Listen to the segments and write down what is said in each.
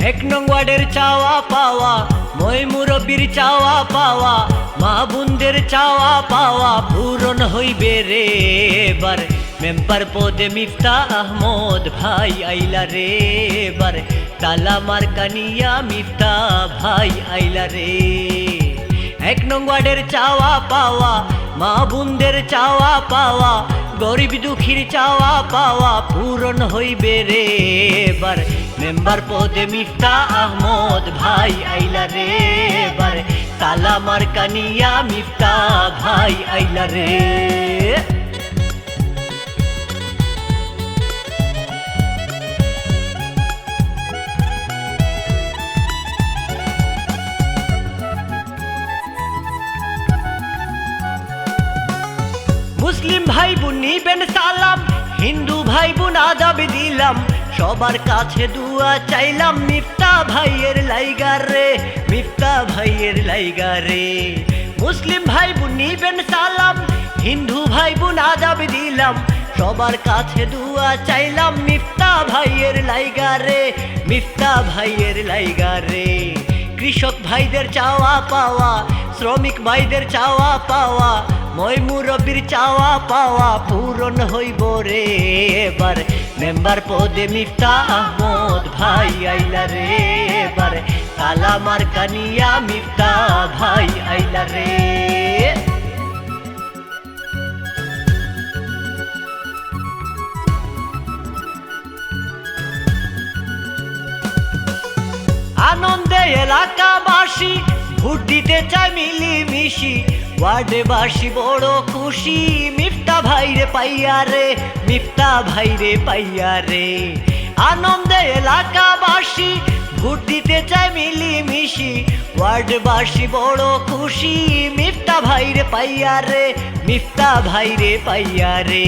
এক নং ওয়ার্ডের চাওয়া পাওয়া, মই মুরব্বির চাওয়া পাওয়া, মা বোনদের চাওয়া পাওয়া পূরণ হইবে রে এবার। মেম্বার পদে মিফতা আহমদ ভাই আইলা রে এবার, তালা মার্কা নিয়া মিফতা ভাই আইলা রে। এক নং ওয়ার্ডের চাওয়া পাওয়া, মা বোনদের চাওয়া পাওয়া, গরিব দুঃখীর চাওয়া পাওয়া পূরণ হইবে রে এবার। মেম্বার পদে মিফতা আহমদ ভাই আইলা রে এবার, তালা মার্কা নিয়া মিফতা ভাই আইলা রে। মুসলিম ভাই বোন নিবেন সালাম, হিন্দু ভাই বোন আদাব দিলাম, সবার কাছে দুয়া চাইলাম মিফতা ভাইয়ের লাইগা রে, মিফতা ভাইয়ের লাইগা রে। মুসলিম ভাই বোন নিবেন সালাম, হিন্দু ভাই বোন আদাব দিলাম, সবার কাছে দুয়া চাইলাম মিফতা ভাইয়ের লাইগা রে, মিফতা ভাইয়ের লাইগা রে। কৃষক ভাইদের চাওয়া পাওয়া, শ্রমিক ভাইদের চাওয়া পাওয়া, মই মুরব্বির চাওয়া পাওয়া পূরণ হইব রে এবার। মেম্বার পদে মিফতা আহমদ ভাই আইলা রে এবার, তালা মার্কা নিয়া মিফতা ভাই আইলা রে। আনন্দে এলাকাবাসী ভোট দিতে চায় মিলিমিশি, ওয়ার্ডবাসী বড় খুশি মিফতা ভাইরে পাইয়া রে, মিফতা ভাইরে পাইয়া রে। আনন্দে এলাকাবাসী ভোট দিতে চায় মিলিমিশি, ওয়ার্ডবাসী বড় খুশি মিফতা ভাইরে পাইয়া রে, মিফতা ভাইরে পাইয়া রে।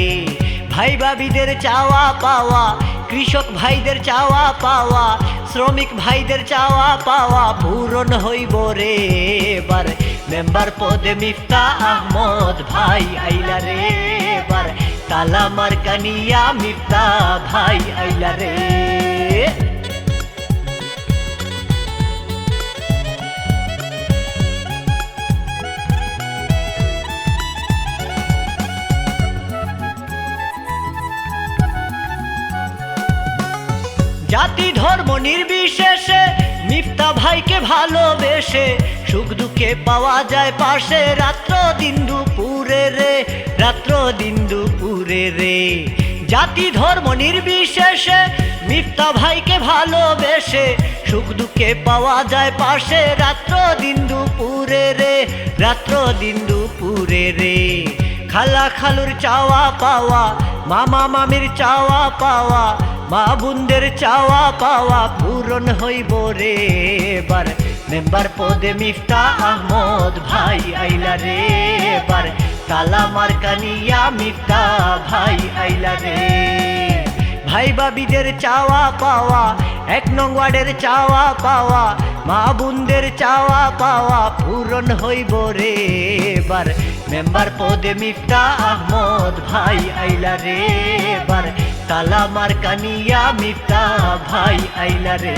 ভাই ভাবিদের চাওয়া পাওয়া, কৃষক ভাইদের চাওয়া পাওয়া, শ্রমিক ভাইদের চাওয়া পাওয়া পূরণ হইব রে এবার। মেম্বার পদে মিফতা আহমদ ভাই আইলা রে এবার, তালা মার্কা নিয়া মিফতা ভাই আইলা রে। জাতি ধর্ম নির্বিশেষে মিফতা ভাইকে ভালোবেসে, সুখ দুঃখে পাওয়া যায় পাশে রাত্র দিন দুপুরে রে, রাত্র দিন দুপুরে রে। জাতি ধর্ম নির্বিশেষে মিফতা ভাইকে ভালোবেসে, সুখ দুঃখে পাওয়া যায় পাশে রাত্র দিন দুপুরে রে, রাত্র দিন দুপুরে রে। খালা খালুর চাওয়া পাওয়া, মামা মামির চাওয়া পাওয়া, মা বোনদের চাওয়া পাওয়া পূরণ হইব রে এবার। মেম্বার পদে মিফতা আহমদ ভাই আইলা রে এবার, তালা মার্কা নিয়া মিফতা ভাই আইলা রে। ভাই বাবিদের চাওয়া পাওয়া, এক নং ওয়ার্ডের চাওয়া পাওয়া, মা বোনদের চাওয়া পাওয়া পূরণ হইব রে এবার। মেম্বার পদে মিফতা আহমদ ভাই আইলা রে এবার, তালা মার্কা নিয়া মিফতা ভাই আইলা রে।